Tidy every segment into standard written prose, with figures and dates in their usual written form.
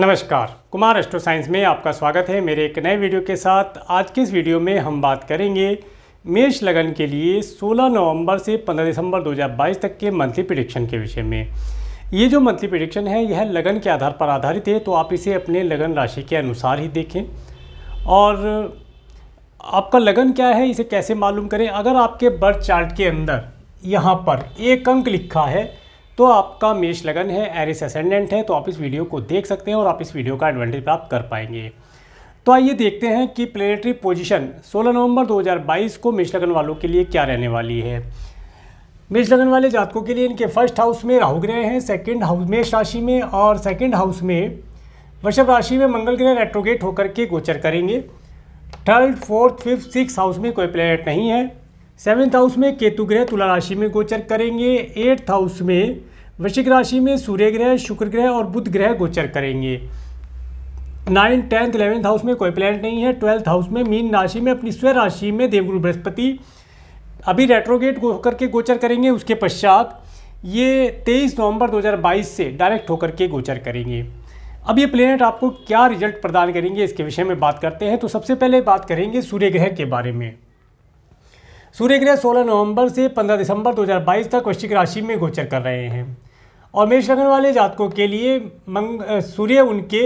नमस्कार, Kumar astro science में आपका स्वागत है मेरे एक नए वीडियो के साथ। आज के इस वीडियो में हम बात करेंगे मेष लगन के लिए 16 नवंबर से 15 दिसंबर 2022 तक के मंथली प्रेडिक्शन के विषय में। ये जो मंथली प्रेडिक्शन है यह लगन के आधार पर आधारित है, तो आप इसे अपने लगन राशि के अनुसार ही देखें। और आपका लगन क्या है इसे कैसे मालूम करें। अगर आपके बर्थ चार्ट के अंदर यहाँ पर एक अंक लिखा है तो आपका मेष लगन है, एरिस असेंडेंट है, तो आप इस वीडियो को देख सकते हैं और आप इस वीडियो का एडवांटेज प्राप्त कर पाएंगे। तो आइए देखते हैं कि प्लेनेटरी पोजीशन 16 नवंबर 2022 को मेष लगन वालों के लिए क्या रहने वाली है। मेष लगन वाले जातकों के लिए इनके फर्स्ट हाउस में राहु ग्रह हैं, सेकंड हाउस मेष राशि में, और सेकंड हाउस में वृषभ राशि में मंगल ग्रह रेट्रोगेट होकर के गोचर करेंगे। Third, fourth, fifth, six house में कोई प्लेनेट नहीं है। सेवन्थ हाउस में केतु ग्रह तुला राशि में गोचर करेंगे। एट्थ हाउस में वृश्चिक राशि में सूर्य ग्रह, शुक्र ग्रह और बुध ग्रह गोचर करेंगे। 9, 10, 11th हाउस में कोई प्लैनेट नहीं है। 12th हाउस में मीन राशि में अपनी स्वयं राशि में देवगुरु बृहस्पति अभी रेट्रोगेट होकर के गोचर करेंगे। उसके पश्चात ये 23 नवंबर 2022 से डायरेक्ट होकर के गोचर करेंगे। अब ये प्लैनेट आपको क्या रिजल्ट प्रदान करेंगे इसके विषय में बात करते हैं। तो सबसे पहले बात करेंगे सूर्य ग्रह के बारे में। सूर्य ग्रह 16 नवंबर से 15 दिसंबर 2022 तक वृश्चिक राशि में गोचर कर रहे हैं और मेष लगन वाले जातकों के लिए सूर्य उनके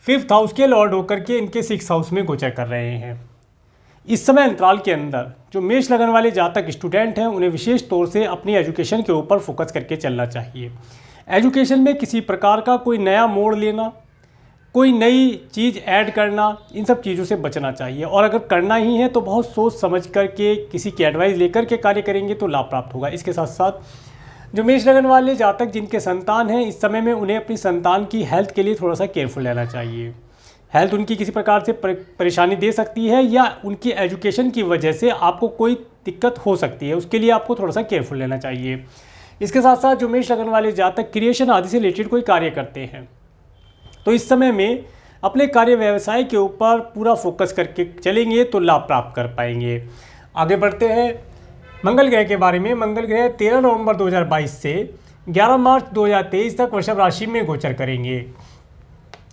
5th हाउस के लॉर्ड होकर के इनके 6th हाउस में गोचर कर रहे हैं। इस समय अंतराल के अंदर जो मेष लगन वाले जातक स्टूडेंट हैं उन्हें विशेष तौर से अपनी एजुकेशन के ऊपर फोकस करके चलना चाहिए। एजुकेशन में किसी प्रकार का कोई नया मोड़ लेना, कोई नई चीज़ ऐड करना, इन सब चीज़ों से बचना चाहिए। और अगर करना ही है तो बहुत सोच समझ करके किसी की एडवाइस लेकर के कार्य करेंगे तो लाभ प्राप्त होगा। इसके साथ साथ जो मेष लगन वाले जातक जिनके संतान हैं इस समय में उन्हें अपनी संतान की हेल्थ के लिए थोड़ा सा केयरफुल रहना चाहिए। हेल्थ उनकी किसी प्रकार से परेशानी दे सकती है या उनकी एजुकेशन की वजह से आपको कोई दिक्कत हो सकती है, उसके लिए आपको थोड़ा सा केयरफुल रहना चाहिए। इसके साथ साथ जो मेष लगन वाले जातक क्रिएशन आदि से रिलेटेड कोई कार्य करते हैं तो इस समय में अपने कार्य व्यवसाय के ऊपर पूरा फोकस करके चलेंगे तो लाभ प्राप्त कर पाएंगे। आगे बढ़ते हैं मंगल ग्रह के बारे में। मंगल ग्रह 13 नवंबर 2022 से 11 मार्च 2023 तक वृषभ राशि में गोचर करेंगे।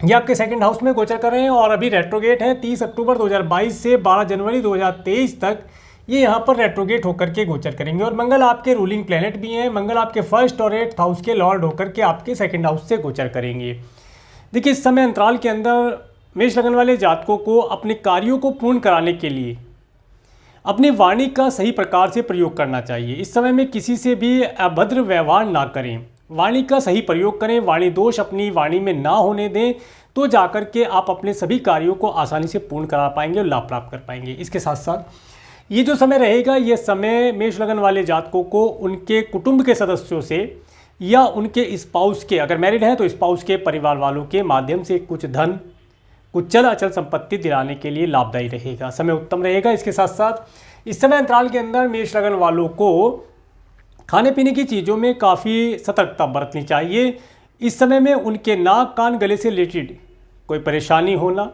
ये आपके सेकंड हाउस में गोचर कर रहे हैं और अभी रेट्रोगेट हैं। 30 अक्टूबर 2022 से 12 जनवरी 2023 तक ये यहाँ पर रेट्रोगेट होकर के गोचर करेंगे। और मंगल आपके रूलिंग प्लैनेट भी हैं। मंगल आपके फर्स्ट और 8th हाउस के लॉर्ड होकर के आपके सेकेंड हाउस से गोचर करेंगे। देखिए, इस समय अंतराल के अंदर मेष लगन वाले जातकों को अपने कार्यों को पूर्ण कराने के लिए अपनी वाणी का सही प्रकार से प्रयोग करना चाहिए। इस समय में किसी से भी अभद्र व्यवहार ना करें, वाणी का सही प्रयोग करें, वाणी दोष अपनी वाणी में ना होने दें, तो जाकर के आप अपने सभी कार्यों को आसानी से पूर्ण करा पाएंगे और लाभ प्राप्त कर पाएंगे। इसके साथ साथ ये जो समय रहेगा ये समय मेष लगन वाले जातकों को उनके कुटुंब के सदस्यों से या उनके स्पाउस के, अगर मैरिड हैं तो स्पाउस के परिवार वालों के माध्यम से कुछ धन, कुछ चल अचल संपत्ति दिलाने के लिए लाभदायी रहेगा। समय उत्तम रहेगा। इसके साथ साथ इस समय अंतराल के अंदर मेष लगन वालों को खाने पीने की चीज़ों में काफ़ी सतर्कता बरतनी चाहिए। इस समय में उनके नाक, कान, गले से रिलेटेड कोई परेशानी होना,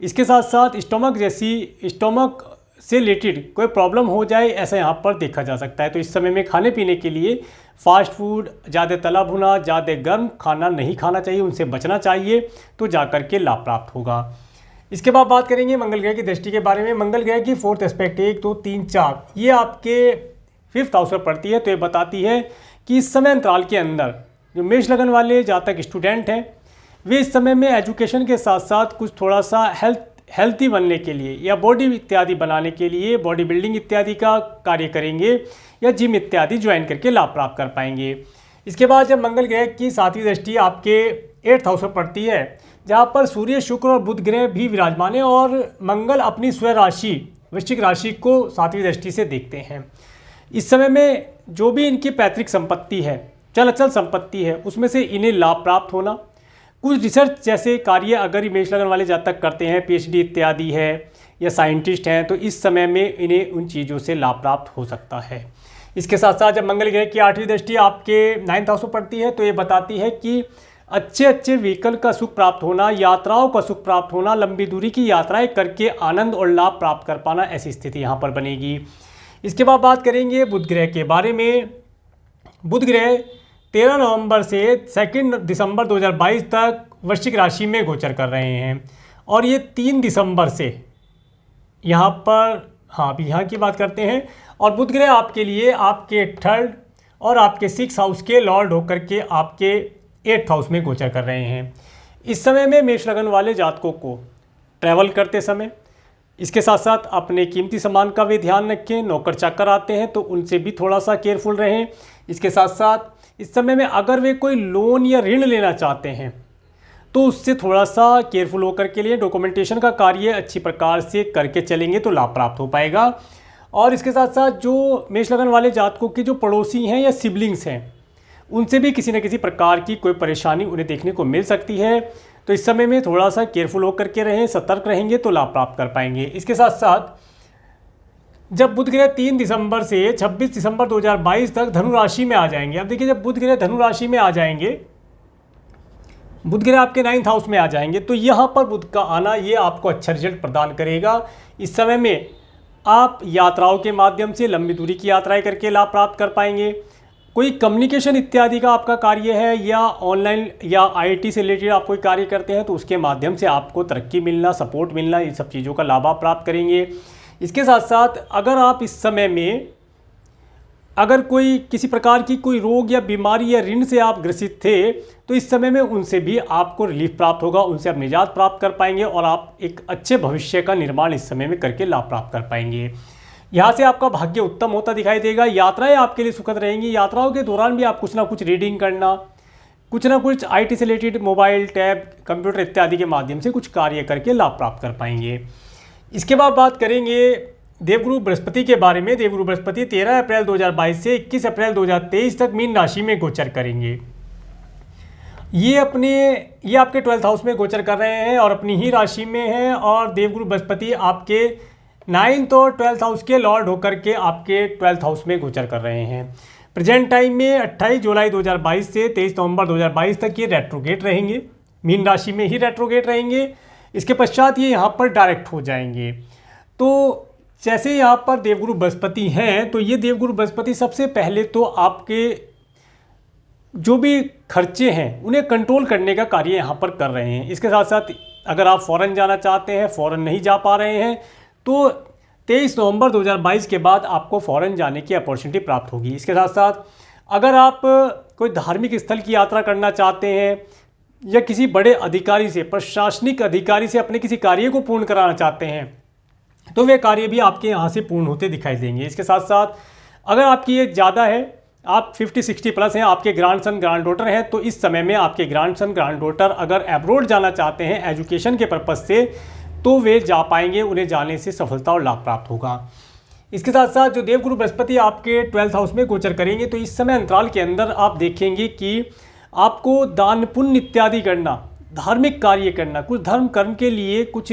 इसके साथ साथ स्टोमक से रिलेटेड कोई प्रॉब्लम हो जाए, ऐसा यहाँ पर देखा जा सकता है। तो इस समय में खाने पीने के लिए फास्ट फूड, ज़्यादा तला भुना, ज़्यादा गर्म खाना नहीं खाना चाहिए, उनसे बचना चाहिए, तो जाकर के लाभ प्राप्त होगा। इसके बाद बात करेंगे मंगल ग्रह की दृष्टि के बारे में। मंगल ग्रह की 4th एस्पेक्ट 1, 2, 3, 4 ये आपके 5th हाउस पर पड़ती है। तो ये बताती है कि इस समय अंतराल के अंदर जो मेष लगन वाले जातक स्टूडेंट हैं वे इस समय में एजुकेशन के साथ साथ कुछ थोड़ा सा हेल्थी बनने के लिए या बॉडी इत्यादि बनाने के लिए बॉडी बिल्डिंग इत्यादि का कार्य करेंगे या जिम इत्यादि ज्वाइन करके लाभ प्राप्त कर पाएंगे। इसके बाद जब मंगल ग्रह की 7वीं दृष्टि आपके 8th हाउस पर पड़ती है जहाँ पर सूर्य, शुक्र और बुध ग्रह भी विराजमान है और मंगल अपनी स्वयं राशि वृश्चिक राशि को 7वीं दृष्टि से देखते हैं। इस समय में जो भी इनकी पैतृक संपत्ति है, चल अचल संपत्ति है, उसमें से इन्हें लाभ प्राप्त होना, कुछ रिसर्च जैसे कार्य अगर मेष लगन वाले जातक करते हैं, PhD इत्यादि है या साइंटिस्ट हैं, तो इस समय में इन्हें उन चीज़ों से लाभ प्राप्त हो सकता है। इसके साथ साथ जब मंगल ग्रह की 8वीं दृष्टि आपके 9th हाउस में पड़ती है तो ये बताती है कि अच्छे व्हीकल का सुख प्राप्त होना, यात्राओं का सुख प्राप्त होना, लंबी दूरी की यात्राएं करके आनंद और लाभ प्राप्त कर पाना, ऐसी स्थिति यहाँ पर बनेगी। इसके बाद बात करेंगे बुध ग्रह के बारे में। बुध ग्रह 13 नवंबर से 2 दिसंबर 2022 तक वृश्चिक राशि में गोचर कर रहे हैं। और ये 3 दिसंबर से यहाँ पर, हाँ अभी यहाँ की बात करते हैं, और बुध ग्रह आपके लिए आपके 3rd और आपके 6th हाउस के लॉर्ड होकर के आपके 8th हाउस में गोचर कर रहे हैं। इस समय में मेष लगन वाले जातकों को ट्रैवल करते समय, इसके साथ साथ अपने कीमती सामान का भी ध्यान रखें। नौकर चाकर आते हैं तो उनसे भी थोड़ा सा केयरफुल रहें। इसके साथ साथ इस समय में अगर वे कोई लोन या ऋण लेना चाहते हैं तो उससे थोड़ा सा केयरफुल होकर के लिए डॉक्यूमेंटेशन का कार्य अच्छी प्रकार से करके चलेंगे तो लाभ प्राप्त हो पाएगा। और इसके साथ साथ जो मेष लगन वाले जातकों के जो पड़ोसी हैं या सिबलिंग्स हैं, उनसे भी किसी न किसी प्रकार की कोई परेशानी उन्हें देखने को मिल सकती है। तो इस समय में थोड़ा सा केयरफुल होकर के रहें, सतर्क रहेंगे तो लाभ प्राप्त कर पाएंगे। इसके साथ साथ जब बुध ग्रह 3 दिसंबर से 26 दिसंबर 2022 तक धनु राशि में आ जाएंगे। अब देखिए, जब बुध ग्रह धनु राशि में आ जाएंगे, बुध ग्रह आपके 9th हाउस में आ जाएंगे, तो यहाँ पर बुध का आना ये आपको अच्छा रिजल्ट प्रदान करेगा। इस समय में आप यात्राओं के माध्यम से लंबी दूरी की यात्राएं करके लाभ प्राप्त कर पाएंगे। कोई कम्युनिकेशन इत्यादि का आपका कार्य है या ऑनलाइन या आईटी से रिलेटेड आप कोई कार्य करते हैं तो उसके माध्यम से आपको तरक्की मिलना, सपोर्ट मिलना, इन सब चीज़ों का लाभ आप प्राप्त करेंगे। इसके साथ साथ अगर आप इस समय में अगर कोई किसी प्रकार की कोई रोग या बीमारी या ऋण से आप ग्रसित थे तो इस समय में उनसे भी आपको रिलीफ प्राप्त होगा, उनसे आप निजात प्राप्त कर पाएंगे और आप एक अच्छे भविष्य का निर्माण इस समय में करके लाभ प्राप्त कर पाएंगे। यहाँ से आपका भाग्य उत्तम होता दिखाई देगा। यात्राएं आपके लिए सुखद रहेंगी। यात्राओं के दौरान भी आप कुछ ना कुछ रीडिंग करना, कुछ ना कुछ आईटी से रिलेटेड मोबाइल, टैब, कंप्यूटर इत्यादि के माध्यम से कुछ कार्य करके लाभ प्राप्त कर पाएंगे। इसके बाद बात करेंगे देवगुरु बृहस्पति के बारे में। देवगुरु बृहस्पति 13 अप्रैल 2022 से 21 अप्रैल 2023 तक मीन राशि में गोचर करेंगे। ये आपके 12th हाउस में गोचर कर रहे हैं और अपनी ही राशि में हैं। और देवगुरु बृहस्पति आपके 9th और 12th हाउस के लॉर्ड होकर के आपके 12th हाउस में गोचर कर रहे हैं। प्रेजेंट टाइम में 28 जुलाई 2022 से 23 नवंबर 2022 तक ये रेट्रोगेट रहेंगे, मीन राशि में ही रेट्रोगेट रहेंगे। इसके पश्चात ये यहाँ पर डायरेक्ट हो जाएंगे। तो जैसे यहाँ पर देवगुरु बृहस्पति हैं तो ये देवगुरु बृहस्पति सबसे पहले तो आपके जो भी खर्चे हैं उन्हें कंट्रोल करने का कार्य यहाँ पर कर रहे हैं। इसके साथ साथ अगर आप फ़ॉरेन जाना चाहते हैं, फ़ॉरेन नहीं जा पा रहे हैं, तो 23 नवंबर 2022 के बाद आपको फ़ॉरेन जाने की अपॉर्चुनिटी प्राप्त होगी। इसके साथ साथ अगर आप कोई धार्मिक स्थल की यात्रा करना चाहते हैं या किसी बड़े अधिकारी से, प्रशासनिक अधिकारी से अपने किसी कार्य को पूर्ण कराना चाहते हैं तो वे कार्य भी आपके यहाँ से पूर्ण होते दिखाई देंगे। इसके साथ साथ अगर आपकी एज ज़्यादा है, आप 50-60 प्लस हैं, आपके ग्रैंड सन ग्रैंड डॉटर हैं, तो इस समय में आपके ग्रैंड सन ग्रैंड डॉटर अगर एब्रोड जाना चाहते हैं एजुकेशन के पर्पज़ से तो वे जा पाएंगे, उन्हें जाने से सफलता और लाभ प्राप्त होगा। इसके साथ साथ जो देवगुरु बृहस्पति आपके 12th हाउस में गोचर करेंगे तो इस समय अंतराल के अंदर आप देखेंगे कि आपको दान पुण्य इत्यादि करना, धार्मिक कार्य करना, कुछ धर्म कर्म के लिए कुछ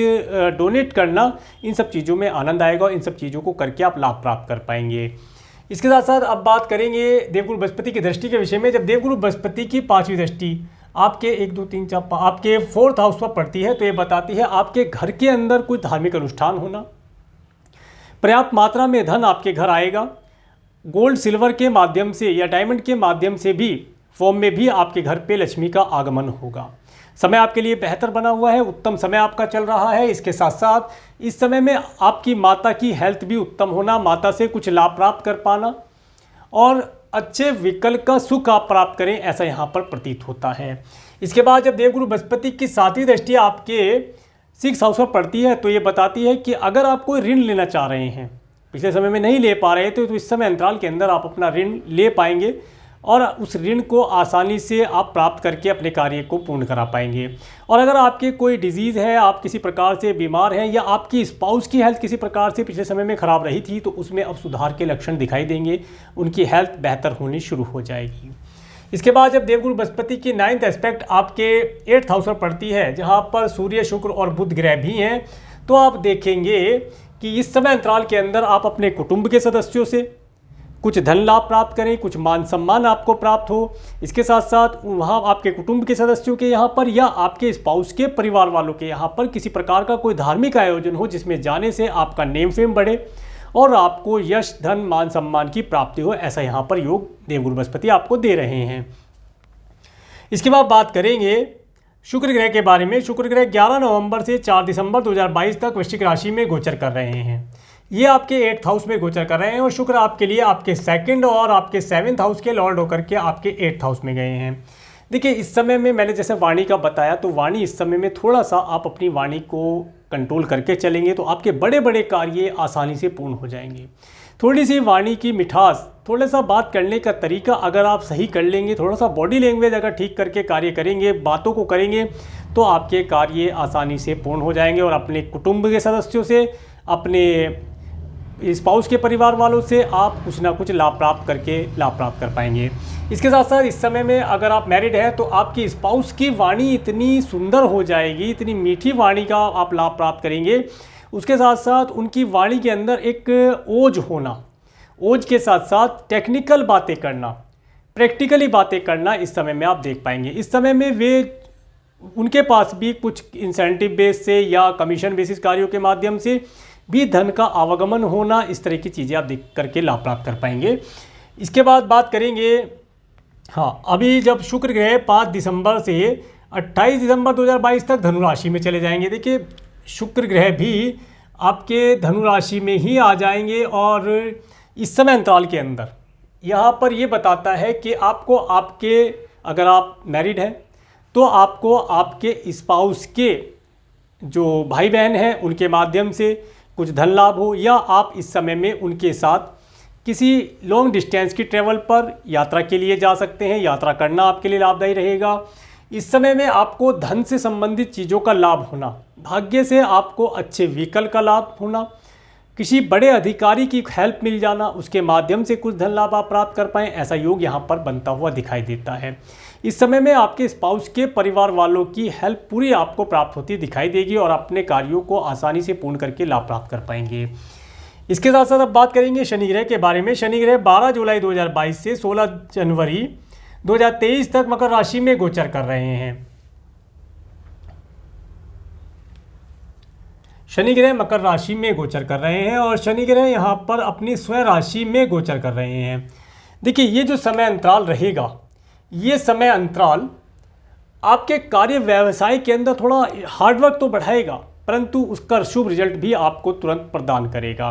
डोनेट करना, इन सब चीज़ों में आनंद आएगा और इन सब चीज़ों को करके आप लाभ प्राप्त कर पाएंगे। इसके साथ साथ अब बात करेंगे देवगुरु बृहस्पति की दृष्टि के विषय में। जब देवगुरु बृहस्पति की 5वीं दृष्टि आपके 1 2 3 4 आपके 4th हाउस पर पड़ती है तो ये बताती है आपके घर के अंदर कुछ धार्मिक अनुष्ठान होना, पर्याप्त मात्रा में धन आपके घर आएगा, गोल्ड सिल्वर के माध्यम से या डायमंड के माध्यम से भी फॉर्म में भी आपके घर पे लक्ष्मी का आगमन होगा। समय आपके लिए बेहतर बना हुआ है, उत्तम समय आपका चल रहा है। इसके साथ साथ इस समय में आपकी माता की हेल्थ भी उत्तम होना, माता से कुछ लाभ प्राप्त कर पाना और अच्छे विकल्प का सुख आप प्राप्त करें, ऐसा यहाँ पर प्रतीत होता है। इसके बाद जब देवगुरु बृहस्पति की 7वीं दृष्टि आपके 6th हाउस पर पड़ती है तो ये बताती है कि अगर आप कोई ऋण लेना चाह रहे हैं, पिछले समय में नहीं ले पा रहे थे, तो इस समय अंतराल के अंदर आप अपना ऋण ले पाएंगे और उस ऋण को आसानी से आप प्राप्त करके अपने कार्य को पूर्ण करा पाएंगे। और अगर आपके कोई डिजीज़ है, आप किसी प्रकार से बीमार हैं या आपकी स्पाउस की हेल्थ किसी प्रकार से पिछले समय में ख़राब रही थी तो उसमें अब सुधार के लक्षण दिखाई देंगे, उनकी हेल्थ बेहतर होनी शुरू हो जाएगी। इसके बाद जब देवगुरु बृहस्पति की 9th एस्पेक्ट आपके 8th हाउस पर पड़ती है जहाँ पर सूर्य, शुक्र और बुध ग्रह भी हैं, तो आप देखेंगे कि इस समय अंतराल के अंदर आप अपने कुटुंब के सदस्यों से कुछ धन लाभ प्राप्त करें, कुछ मान सम्मान आपको प्राप्त हो। इसके साथ साथ वहाँ आपके कुटुंब के सदस्यों के यहाँ पर या आपके स्पाउस के परिवार वालों के यहाँ पर किसी प्रकार का कोई धार्मिक आयोजन हो जिसमें जाने से आपका नेम फेम बढ़े और आपको यश, धन, मान सम्मान की प्राप्ति हो, ऐसा यहाँ पर योग देवगुरु बृहस्पति आपको दे रहे हैं। इसके बाद बात करेंगे शुक्र ग्रह के बारे में। शुक्र ग्रह 11 नवंबर से 4 दिसंबर 2022 तक वृश्चिक राशि में गोचर कर रहे हैं। ये आपके 8th हाउस में गोचर कर रहे हैं और शुक्र आपके लिए आपके 2nd और आपके 7th हाउस के लॉर्ड होकर के आपके 8th हाउस में गए हैं। देखिए इस समय में मैंने जैसे वाणी का बताया, तो वाणी इस समय में थोड़ा सा आप अपनी वाणी को कंट्रोल करके चलेंगे तो आपके बड़े बड़े कार्य आसानी से पूर्ण हो जाएंगे। थोड़ी सी वाणी की मिठास, थोड़ा सा बात करने का तरीका अगर आप सही कर लेंगे, थोड़ा सा बॉडी लैंग्वेज अगर ठीक करके कार्य करेंगे, बातों को करेंगे, तो आपके कार्य आसानी से पूर्ण हो जाएंगे और अपने कुटुंब के सदस्यों से, अपने स्पाउस के परिवार वालों से आप कुछ ना कुछ लाभ प्राप्त कर पाएंगे। इसके साथ साथ इस समय में अगर आप मैरिड हैं तो आपकी स्पाउस की वाणी इतनी सुंदर हो जाएगी, इतनी मीठी वाणी का आप लाभ प्राप्त करेंगे। उसके साथ साथ उनकी वाणी के अंदर एक ओज होना, ओज के साथ साथ टेक्निकल बातें करना, प्रैक्टिकली बातें करना इस समय में आप देख पाएंगे। इस समय में उनके पास भी कुछ इंसेंटिव बेस से या कमीशन बेसिस कार्यों के माध्यम से भी धन का आवागमन होना, इस तरह की चीज़ें आप देख करके लाभ प्राप्त कर पाएंगे। इसके बाद बात करेंगे, हाँ, अभी जब शुक्र ग्रह 5 दिसंबर से 28 दिसंबर 2022 तक धनु राशि में चले जाएंगे। देखिए शुक्र ग्रह भी आपके धनु राशि में ही आ जाएंगे और इस समय अंतराल के अंदर यहाँ पर ये बताता है कि आपको आपके, अगर आप मैरिड हैं तो आपको आपके स्पाउस के जो भाई बहन हैं उनके माध्यम से कुछ धन लाभ हो, या आप इस समय में उनके साथ किसी लॉन्ग डिस्टेंस की ट्रैवल पर यात्रा के लिए जा सकते हैं। यात्रा करना आपके लिए लाभदायी रहेगा। इस समय में आपको धन से संबंधित चीज़ों का लाभ होना, भाग्य से आपको अच्छे व्हीकल का लाभ होना, किसी बड़े अधिकारी की हेल्प मिल जाना, उसके माध्यम से कुछ धन लाभ आप प्राप्त कर पाएँ, ऐसा योग यहाँ पर बनता हुआ दिखाई देता है। इस समय में आपके स्पाउस के परिवार वालों की हेल्प पूरी आपको प्राप्त होती दिखाई देगी और अपने कार्यों को आसानी से पूर्ण करके लाभ प्राप्त कर पाएंगे। इसके साथ साथ अब बात करेंगे शनि ग्रह के बारे में। शनि ग्रह 12 जुलाई 2022 से 16 जनवरी 2023 तक मकर राशि में गोचर कर रहे हैं। शनि ग्रह मकर राशि में गोचर कर रहे हैं और शनि ग्रह यहाँ पर अपनी स्वयं राशि में गोचर कर रहे हैं। देखिए ये जो समय अंतराल रहेगा, ये समय अंतराल आपके कार्य व्यवसाय के अंदर थोड़ा हार्डवर्क तो बढ़ाएगा, परंतु उसका शुभ रिजल्ट भी आपको तुरंत प्रदान करेगा,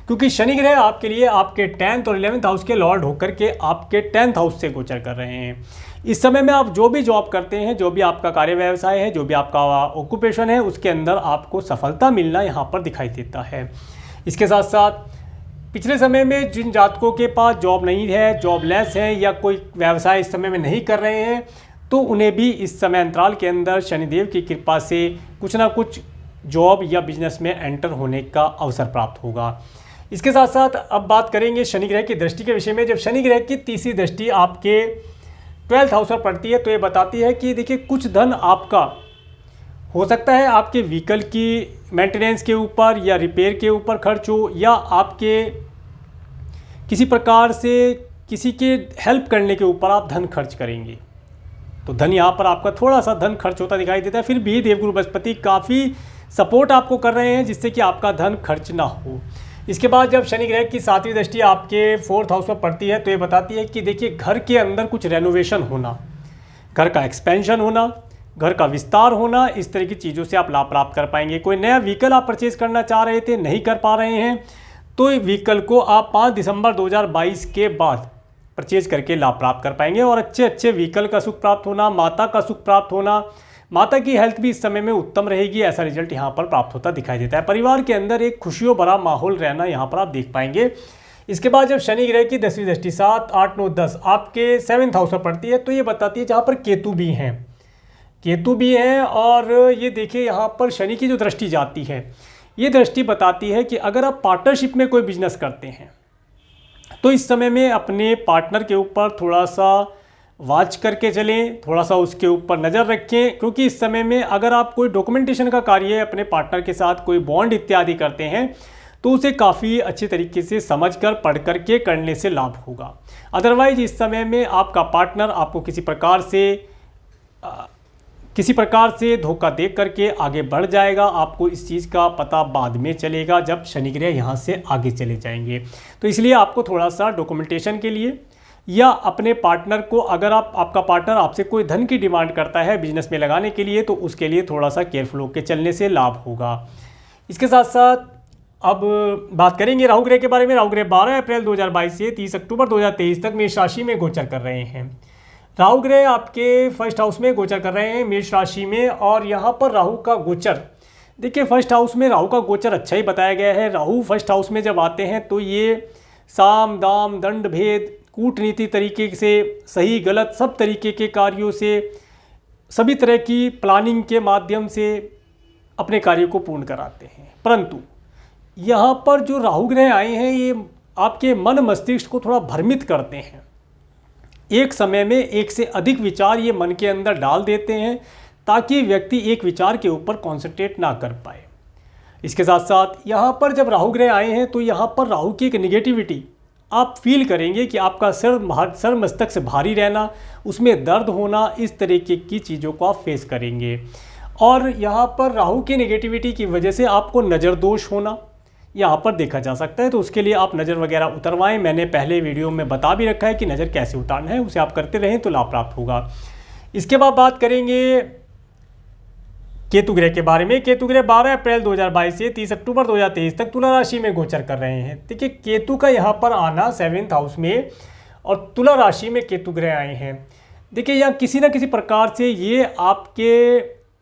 क्योंकि शनि ग्रह आपके लिए आपके 10th और 11th हाउस के लॉर्ड होकर के आपके 10th हाउस से गोचर कर रहे हैं। इस समय में आप जो भी जॉब करते हैं, जो भी आपका कार्य व्यवसाय है, जो भी आपका ऑक्यूपेशन है, उसके अंदर आपको सफलता मिलना यहाँ पर दिखाई देता है। इसके साथ साथ पिछले समय में जिन जातकों के पास जॉब नहीं है, जॉबलेस हैं या कोई व्यवसाय इस समय में नहीं कर रहे हैं, तो उन्हें भी इस समय अंतराल के अंदर शनिदेव की कृपा से कुछ ना कुछ जॉब या बिजनेस में एंटर होने का अवसर प्राप्त होगा। इसके साथ साथ अब बात करेंगे शनि ग्रह की दृष्टि के विषय में। जब शनि ग्रह की तीसरी दृष्टि आपके 12th हाउस पर पड़ती है तो ये बताती है कि देखिए कुछ धन आपका हो सकता है आपके व्हीकल की मेंटेनेंस के ऊपर या रिपेयर के ऊपर खर्च हो, या आपके किसी प्रकार से किसी के हेल्प करने के ऊपर आप धन खर्च करेंगे, तो धन यहाँ पर आपका थोड़ा सा धन खर्च होता दिखाई देता है। फिर भी देवगुरु बृहस्पति काफ़ी सपोर्ट आपको कर रहे हैं जिससे कि आपका धन खर्च ना हो। इसके बाद जब शनि ग्रह की 7वीं दृष्टि आपके 4th हाउस में पड़ती है तो ये बताती है कि देखिए घर के अंदर कुछ रेनोवेशन होना, घर का एक्सपेंशन होना, घर का विस्तार होना, इस तरह की चीज़ों से आप लाभ प्राप्त कर पाएंगे। कोई नया व्हीकल आप परचेज करना चाह रहे थे, नहीं कर पा रहे हैं, तो व्हीकल को आप 5 दिसंबर 2022 के बाद परचेज करके लाभ प्राप्त कर पाएंगे और अच्छे व्हीकल का सुख प्राप्त होना, माता का सुख प्राप्त होना, माता की हेल्थ भी इस समय में उत्तम रहेगी, ऐसा रिजल्ट यहाँ पर प्राप्त होता दिखाई देता है। परिवार के अंदर एक खुशियों भरा माहौल रहना यहाँ पर आप देख पाएंगे। इसके बाद जब शनि ग्रह की 10वीं दृष्टि 7, 8, 9, 10 आपके 7th हाउस पर पड़ती है तो ये बताती है जहाँ पर केतु भी हैं और ये देखिए यहाँ पर शनि की जो दृष्टि जाती है, ये दृष्टि बताती है कि अगर आप पार्टनरशिप में कोई बिजनेस करते हैं तो इस समय में अपने पार्टनर के ऊपर थोड़ा सा वॉच करके चलें, थोड़ा सा उसके ऊपर नज़र रखें, क्योंकि इस समय में अगर आप कोई डॉक्यूमेंटेशन का कार्य अपने पार्टनर के साथ कोई बॉन्ड इत्यादि करते हैं तो उसे काफ़ी अच्छे तरीके से समझकर पढ़ करके करने से लाभ होगा। अदरवाइज इस समय में आपका पार्टनर आपको किसी प्रकार से धोखा दे करके आगे बढ़ जाएगा। आपको इस चीज़ का पता बाद में चलेगा जब शनि ग्रह यहाँ से आगे चले जाएंगे। तो इसलिए आपको थोड़ा सा डॉक्यूमेंटेशन के लिए या अपने पार्टनर को, अगर आपका पार्टनर आपसे कोई धन की डिमांड करता है बिजनेस में लगाने के लिए, तो उसके लिए थोड़ा सा केयरफुल होकर चलने से लाभ होगा। इसके साथ साथ अब बात करेंगे राहु ग्रह के बारे में। राहु ग्रह 12 अप्रैल 2022 से 30 अक्टूबर 2023 तक मेष राशि में गोचर कर रहे हैं। राहु ग्रह आपके फर्स्ट हाउस में गोचर कर रहे हैं मेष राशि में, और यहाँ पर राहु का गोचर, देखिए फर्स्ट हाउस में राहु का गोचर अच्छा ही बताया गया है। राहु फर्स्ट हाउस में जब आते हैं तो ये साम दाम दंड भेद कूटनीति तरीके से, सही गलत सब तरीके के कार्यों से, सभी तरह की प्लानिंग के माध्यम से अपने कार्य को पूर्ण कराते हैं। परंतु यहाँ पर जो राहु ग्रह आए हैं ये आपके मन मस्तिष्क को थोड़ा भ्रमित करते हैं। एक समय में एक से अधिक विचार ये मन के अंदर डाल देते हैं ताकि व्यक्ति एक विचार के ऊपर कॉन्सेंट्रेट ना कर पाए। इसके साथ साथ यहाँ पर जब राहु ग्रह आए हैं तो यहाँ पर राहु की एक निगेटिविटी आप फील करेंगे कि आपका सर मस्तक से भारी रहना, उसमें दर्द होना, इस तरीके की चीज़ों को आप फेस करेंगे। और यहाँ पर राहु की नेगेटिविटी की वजह से आपको नज़र दोष होना यहाँ पर देखा जा सकता है, तो उसके लिए आप नज़र वगैरह उतरवाएं। मैंने पहले वीडियो में बता भी रखा है कि नज़र कैसे उतारना है, उसे आप करते रहें तो लाभ प्राप्त होगा। इसके बाद बात करेंगे केतु ग्रह के बारे में। केतु ग्रह 12 अप्रैल 2022 से 30 अक्टूबर 2023 तक तुला राशि में गोचर कर रहे हैं। देखिए केतु का यहाँ पर आना 7th हाउस में और तुला राशि में केतु ग्रह आए हैं। देखिए यहाँ किसी न किसी प्रकार से ये आपके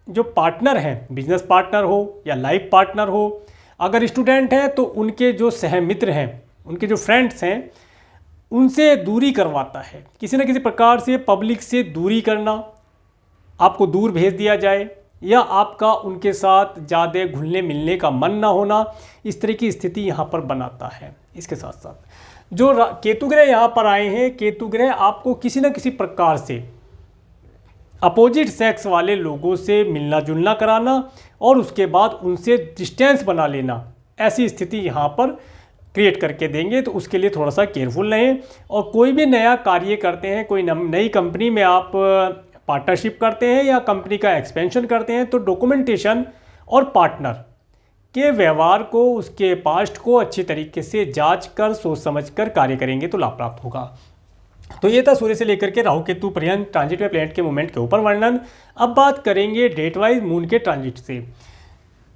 जो पार्टनर हैं, बिजनेस पार्टनर हो या लाइफ पार्टनर हो, अगर स्टूडेंट हैं तो उनके जो सहमित्र हैं, उनके जो फ्रेंड्स हैं, उनसे दूरी करवाता है। किसी न किसी प्रकार से पब्लिक से दूरी करना, आपको दूर भेज दिया जाए, या आपका उनके साथ ज़्यादा घुलने मिलने का मन ना होना, इस तरह की स्थिति यहाँ पर बनाता है। इसके साथ साथ जो केतु ग्रह यहाँ पर आए हैं, केतु ग्रह आपको किसी न किसी प्रकार से अपोजिट सेक्स वाले लोगों से मिलना जुलना कराना और उसके बाद उनसे डिस्टेंस बना लेना, ऐसी स्थिति यहाँ पर क्रिएट करके देंगे। तो उसके लिए थोड़ा सा केयरफुल रहें। और कोई भी नया कार्य करते हैं, कोई नई कंपनी में आप पार्टनरशिप करते हैं या कंपनी का एक्सपेंशन करते हैं, तो डॉक्यूमेंटेशन और पार्टनर के व्यवहार को, उसके पास्ट को अच्छी तरीके से जांच कर सोच समझ कर कार्य करेंगे तो लाभ प्राप्त होगा। तो ये था सूर्य से लेकर के राहु केतु पर्यंत ट्रांजिट में प्लैनेट के मूवमेंट के ऊपर वर्णन। अब बात करेंगे डेट वाइज मून के ट्रांजिट से।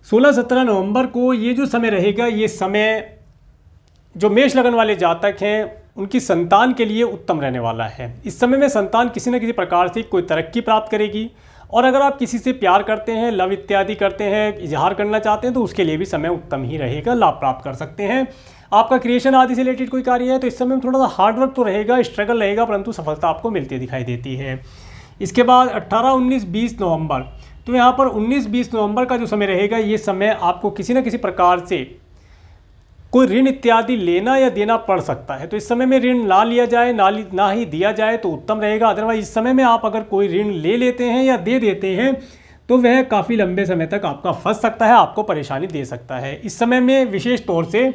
16-17 नवंबर को ये जो समय रहेगा, ये समय जो मेष लगन वाले जातक हैं उनकी संतान के लिए उत्तम रहने वाला है। इस समय में संतान किसी न किसी प्रकार से कोई तरक्की प्राप्त करेगी, और अगर आप किसी से प्यार करते हैं, लव इत्यादि करते हैं, इजहार करना चाहते हैं, तो उसके लिए भी समय उत्तम ही रहेगा, लाभ प्राप्त कर सकते हैं। आपका क्रिएशन आदि से रिलेटेड कोई कार्य है तो इस समय में थोड़ा सा हार्डवर्क तो रहेगा, स्ट्रगल रहेगा, परंतु सफलता आपको मिलती दिखाई देती है। इसके बाद 18, 19, 20 नवंबर, तो यहाँ पर 19-20 नवंबर का जो समय रहेगा, ये समय आपको किसी न किसी प्रकार से कोई ऋण इत्यादि लेना या देना पड़ सकता है। तो इस समय में ऋण ना लिया जाए, ना ही दिया जाए तो उत्तम रहेगा। अदरवाइज इस समय में आप अगर कोई ऋण ले लेते हैं या दे देते हैं तो वह काफ़ी लंबे समय तक आपका फंस सकता है, आपको परेशानी दे सकता है। इस समय में विशेष तौर से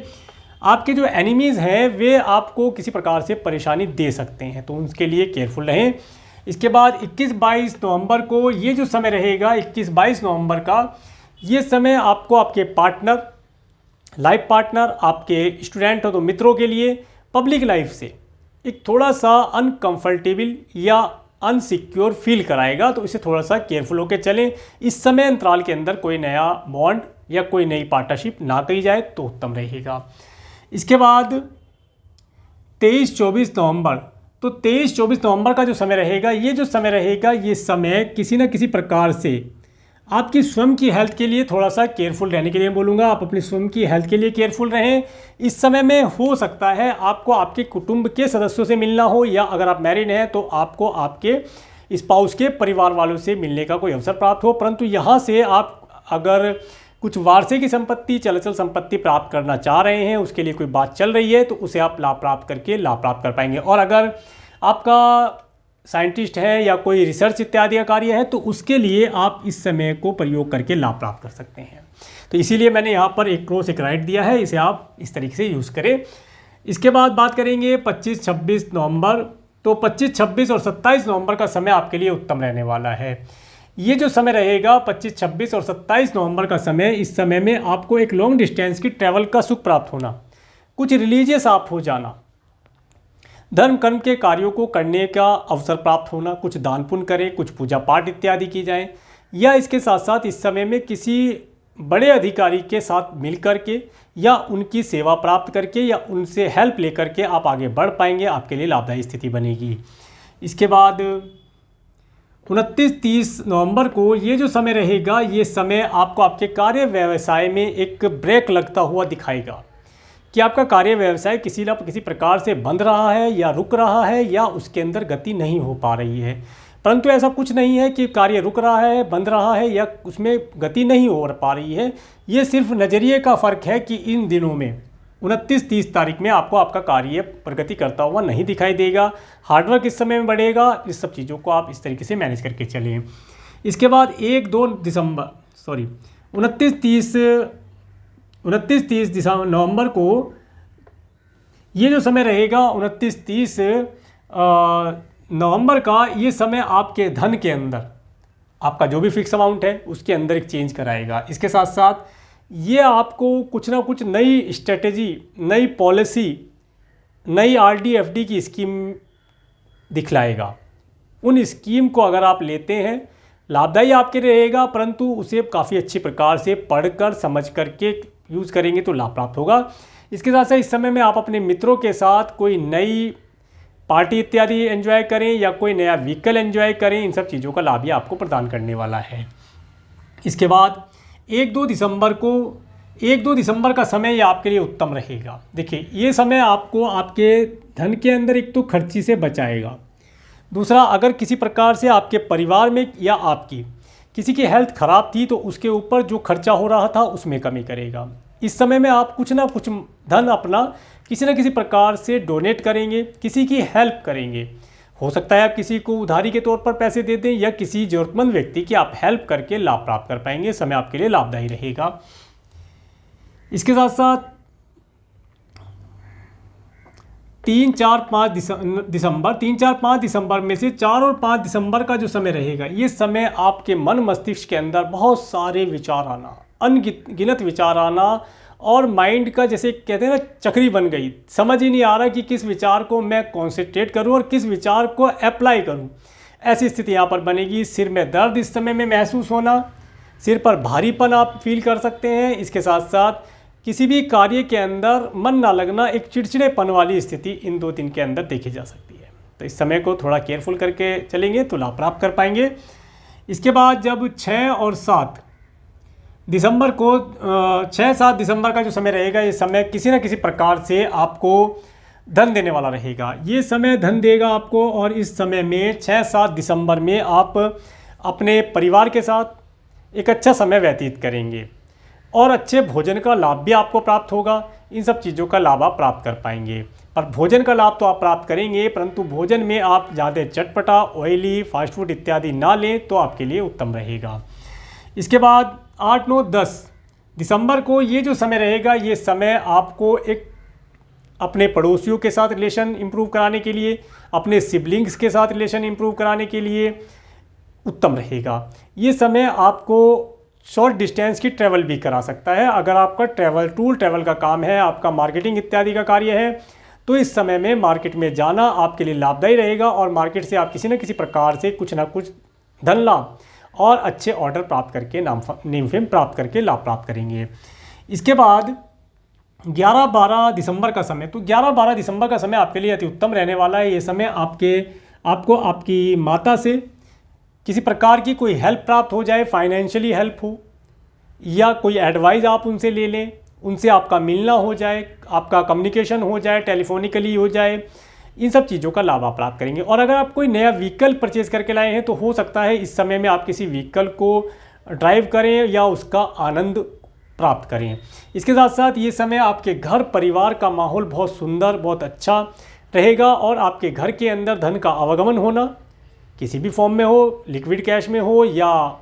आपके जो एनिमीज़ हैं वे आपको किसी प्रकार से परेशानी दे सकते हैं, तो उनके लिए केयरफुल रहें। इसके बाद 21-22 नवंबर को ये जो समय रहेगा, 21-22 नवंबर का ये समय आपको आपके पार्टनर, लाइफ पार्टनर, आपके स्टूडेंट हो तो मित्रों के लिए पब्लिक लाइफ से एक थोड़ा सा अनकंफर्टेबल या अनसिक्योर फील कराएगा, तो इसे थोड़ा सा केयरफुल होकर चलें। इस समय अंतराल के अंदर कोई नया बॉन्ड या कोई नई पार्टनरशिप ना करी जाए तो उत्तम रहेगा। इसके बाद 23-24 नवंबर, तो 23-24 नवंबर का जो समय रहेगा, ये जो समय रहेगा, ये समय किसी न किसी प्रकार से आपकी स्वयं की हेल्थ के लिए थोड़ा सा केयरफुल रहने के लिए बोलूँगा। आप अपनी स्वयं की हेल्थ के लिए केयरफुल रहें। इस समय में हो सकता है आपको आपके कुटुंब के सदस्यों से मिलना हो, या अगर आप मैरिड हैं तो आपको आपके स्पाउस के परिवार वालों से मिलने का कोई अवसर प्राप्त हो। परंतु यहाँ से आप अगर कुछ वार्षिक संपत्ति, चलचल संपत्ति प्राप्त करना चाह रहे हैं, उसके लिए कोई बात चल रही है, तो उसे आप लाभ प्राप्त कर पाएंगे। और अगर आपका साइंटिस्ट है या कोई रिसर्च इत्यादि का कार्य है तो उसके लिए आप इस समय को प्रयोग करके लाभ प्राप्त कर सकते हैं। तो इसीलिए मैंने यहाँ पर एक क्रॉस एक राइट दिया है, इसे आप इस तरीके से यूज़ करें। इसके बाद बात करेंगे 25-26 नवंबर, तो 25, 26 और 27 नवंबर का समय आपके लिए उत्तम रहने वाला है। ये जो समय रहेगा 25, 26 और 27 नवंबर का समय, इस समय में आपको एक लॉन्ग डिस्टेंस की ट्रैवल का सुख प्राप्त होना, कुछ रिलीजियस आप हो जाना, धर्म कर्म के कार्यों को करने का अवसर प्राप्त होना, कुछ दान पुण्य करें, कुछ पूजा पाठ इत्यादि की जाए, या इसके साथ साथ इस समय में किसी बड़े अधिकारी के साथ मिल करके या उनकी सेवा प्राप्त करके या उनसे हेल्प लेकर के आप आगे बढ़ पाएंगे, आपके लिए लाभदायी स्थिति बनेगी। इसके बाद 29-30 नवंबर को ये जो समय रहेगा, ये समय आपको आपके कार्य व्यवसाय में एक ब्रेक लगता हुआ दिखाएगा कि आपका कार्य व्यवसाय किसी न किसी प्रकार से बंद रहा है या रुक रहा है या उसके अंदर गति नहीं हो पा रही है। परंतु ऐसा कुछ नहीं है कि कार्य रुक रहा है, बंद रहा है या उसमें गति नहीं हो पा रही है। ये सिर्फ नज़रिए का फ़र्क है कि इन दिनों में 29-30 तारीख में आपको आपका कार्य प्रगति करता हुआ नहीं दिखाई देगा। हार्डवर्क इस समय में बढ़ेगा। इस सब चीज़ों को आप इस तरीके से मैनेज करके चलें। इसके बाद 29-30 नवंबर को ये जो समय रहेगा 29-30 नवंबर का, ये समय आपके धन के अंदर आपका जो भी फिक्स अमाउंट है उसके अंदर एक चेंज कराएगा। इसके साथ साथ ये आपको कुछ ना कुछ नई स्ट्रेटेजी, नई पॉलिसी, नई आरडी एफडी की स्कीम दिखलाएगा। उन स्कीम को अगर आप लेते हैं, लाभदायी आपके रहेगा, परंतु उसे काफ़ी अच्छी प्रकार से पढ़कर समझ करके यूज़ करेंगे तो लाभ प्राप्त होगा। इसके साथ साथ इस समय में आप अपने मित्रों के साथ कोई नई पार्टी इत्यादि एंजॉय करें या कोई नया व्हीकल एंजॉय करें। इन सब चीज़ों का लाभ ही आपको प्रदान करने वाला है। इसके बाद 1-2 दिसंबर का समय ये आपके लिए उत्तम रहेगा। देखिए, ये समय आपको आपके धन के अंदर एक तो खर्ची से बचाएगा। दूसरा, अगर किसी प्रकार से आपके परिवार में या आपकी किसी की हेल्थ ख़राब थी तो उसके ऊपर जो खर्चा हो रहा था उसमें कमी करेगा। इस समय में आप कुछ ना कुछ धन अपना किसी न किसी प्रकार से डोनेट करेंगे, किसी की हेल्प करेंगे। हो सकता है आप किसी को उधारी के तौर पर पैसे दे दें या किसी ज़रूरतमंद व्यक्ति की आप हेल्प करके लाभ प्राप्त कर पाएंगे। समय आपके लिए लाभदायी रहेगा। इसके साथ साथ 3-4-5 दिसंबर में से 4 और 5 दिसंबर का जो समय रहेगा, ये समय आपके मन मस्तिष्क के अंदर बहुत सारे विचार आना, अनगिनत विचार आना और माइंड का जैसे कहते हैं ना चक्री बन गई, समझ ही नहीं आ रहा कि किस विचार को मैं कॉन्सेंट्रेट करूं और किस विचार को अप्लाई करूं। ऐसी स्थिति यहाँ पर बनेगी। सिर में दर्द इस समय में महसूस होना, सिर पर भारीपन आप फील कर सकते हैं। इसके साथ साथ किसी भी कार्य के अंदर मन ना लगना, एक चिड़चिड़ेपन वाली स्थिति इन 2 दिन के अंदर देखी जा सकती है। तो इस समय को थोड़ा केयरफुल करके चलेंगे तो लाभ प्राप्त कर पाएंगे। इसके बाद जब 6 और 7 दिसंबर को 6-7 दिसंबर का जो समय रहेगा, ये समय किसी न किसी प्रकार से आपको धन देने वाला रहेगा। ये समय धन देगा आपको और इस समय में 6-7 दिसंबर में आप अपने परिवार के साथ एक अच्छा समय व्यतीत करेंगे और अच्छे भोजन का लाभ भी आपको प्राप्त होगा। इन सब चीज़ों का लाभ आप प्राप्त कर पाएंगे। पर भोजन का लाभ तो आप प्राप्त करेंगे, परंतु भोजन में आप ज़्यादा चटपटा, ऑयली, फास्ट फूड इत्यादि ना लें तो आपके लिए उत्तम रहेगा। इसके बाद 8-9-10 दिसंबर को ये जो समय रहेगा, ये समय आपको एक अपने पड़ोसियों के साथ रिलेशन इंप्रूव कराने के लिए, अपने सिबलिंग्स के साथ रिलेशन इंप्रूव कराने के लिए उत्तम रहेगा। ये समय आपको शॉर्ट डिस्टेंस की ट्रैवल भी करा सकता है। अगर आपका ट्रैवल का काम है, आपका मार्केटिंग इत्यादि का कार्य है, तो इस समय में मार्केट में जाना आपके लिए लाभदायी रहेगा और मार्केट से आप किसी न किसी प्रकार से कुछ ना कुछ धन लाभ और अच्छे ऑर्डर प्राप्त करके नेम फेम प्राप्त करके लाभ प्राप्त करेंगे। इसके बाद 11-12 दिसंबर का समय, तो 11-12 दिसंबर का समय आपके लिए अति उत्तम रहने वाला है। ये समय आपको आपकी माता से किसी प्रकार की कोई हेल्प प्राप्त हो जाए, फाइनेंशियली हेल्प हो या कोई एडवाइस आप उनसे ले लें, उनसे आपका मिलना हो जाए, आपका कम्युनिकेशन हो जाए, टेलीफोनिकली हो जाए। इन सब चीज़ों का लाभ आप प्राप्त करेंगे। और अगर आप कोई नया व्हीकल परचेज़ करके लाए हैं तो हो सकता है इस समय में आप किसी व्हीकल को ड्राइव करें या उसका आनंद प्राप्त करें। इसके साथ साथ ये समय आपके घर परिवार का माहौल बहुत सुंदर, बहुत अच्छा रहेगा और आपके घर के अंदर धन का आवागमन होना किसी भी फॉर्म में हो, लिक्विड कैश में हो या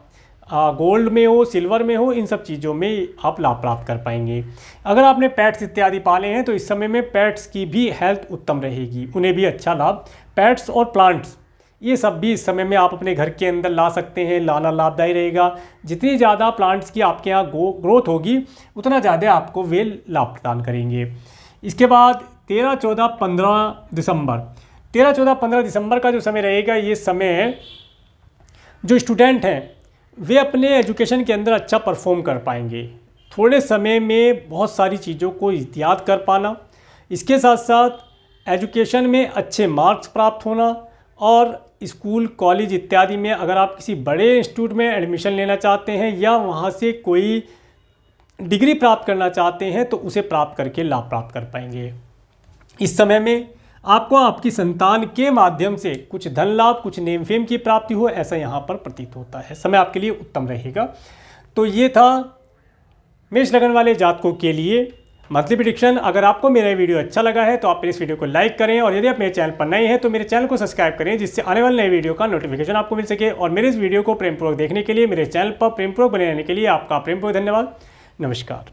गोल्ड में हो, सिल्वर में हो, इन सब चीज़ों में आप लाभ प्राप्त कर पाएंगे। अगर आपने पेट्स इत्यादि पाले हैं तो इस समय में पेट्स की भी हेल्थ उत्तम रहेगी, उन्हें भी अच्छा लाभ। पेट्स और प्लांट्स ये सब भी इस समय में आप अपने घर के अंदर ला सकते हैं, लाना लाभदायी रहेगा। जितनी ज़्यादा प्लांट्स की आपके यहाँ ग्रोथ होगी उतना ज़्यादा आपको वे लाभ प्रदान करेंगे। इसके बाद 13, 14, 15 दिसंबर 13, 14, 15 दिसंबर का जो समय रहेगा, ये समय जो स्टूडेंट हैं वे अपने एजुकेशन के अंदर अच्छा परफॉर्म कर पाएंगे। थोड़े समय में बहुत सारी चीज़ों को याद कर पाना, इसके साथ साथ एजुकेशन में अच्छे मार्क्स प्राप्त होना, और स्कूल कॉलेज इत्यादि में अगर आप किसी बड़े इंस्टीट्यूट में एडमिशन लेना चाहते हैं या वहाँ से कोई डिग्री प्राप्त करना चाहते हैं तो उसे प्राप्त करके लाभ प्राप्त कर पाएंगे। इस समय में आपको आपकी संतान के माध्यम से कुछ धन लाभ, कुछ नेम फेम की प्राप्ति हो, ऐसा यहाँ पर प्रतीत होता है। समय आपके लिए उत्तम रहेगा। तो ये था मेष लगन वाले जातकों के लिए मंथली प्रेडिक्शन। अगर आपको मेरा वीडियो अच्छा लगा है तो आप मेरे इस वीडियो को लाइक करें, और यदि आप मेरे चैनल पर नए हैं तो मेरे चैनल को सब्सक्राइब करें, जिससे आने वाले नए वीडियो का नोटिफिकेशन आपको मिल सके। और मेरे इस वीडियो को प्रेमपूर्वक देखने के लिए, मेरे चैनल पर प्रेमपूर्वक बने रहने के लिए आपका प्रेमपूर्वक धन्यवाद। नमस्कार।